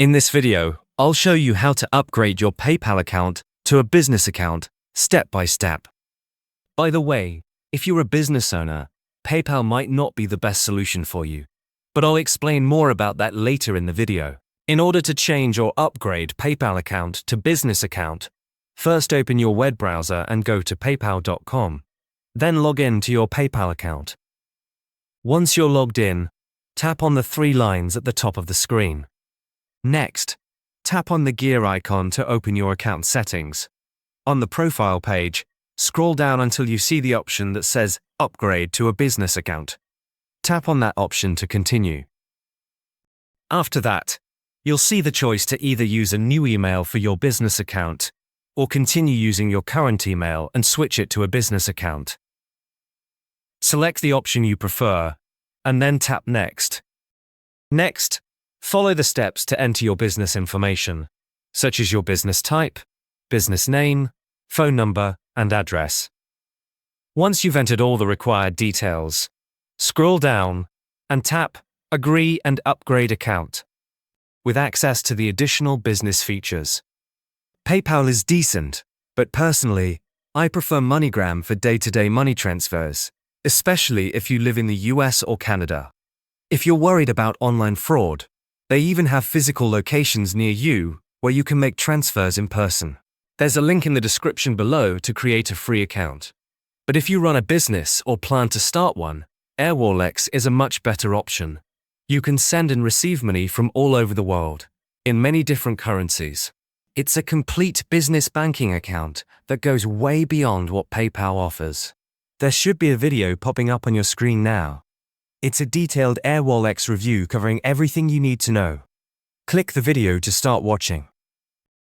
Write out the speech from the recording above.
In this video, I'll show you how to upgrade your PayPal account to a business account, step by step. By the way, if you're a business owner, PayPal might not be the best solution for you, but I'll explain more about that later in the video. In order to change or upgrade PayPal account to business account, first open your web browser and go to paypal.com. Then log in to your PayPal account. Once you're logged in, tap on the three lines at the top of the screen. Next, tap on the gear icon to open your account settings. On the profile page, scroll down until you see the option that says Upgrade to a business account. Tap on that option to continue. After that, you'll see the choice to either use a new email for your business account or continue using your current email and switch it to a business account. Select the option you prefer and then tap Next. Next, follow the steps to enter your business information, such as your business type, business name, phone number, and address. Once you've entered all the required details, scroll down and tap Agree and Upgrade Account, with access to the additional business features. PayPal is decent, but personally, I prefer MoneyGram for day-to-day money transfers, especially if you live in the US or Canada. If you're worried about online fraud, they even have physical locations near you where you can make transfers in person. There's a link in the description below to create a free account. But if you run a business or plan to start one, Airwallex is a much better option. You can send and receive money from all over the world, in many different currencies. It's a complete business banking account that goes way beyond what PayPal offers. There should be a video popping up on your screen now. It's a detailed Airwallex review covering everything you need to know. Click the video to start watching.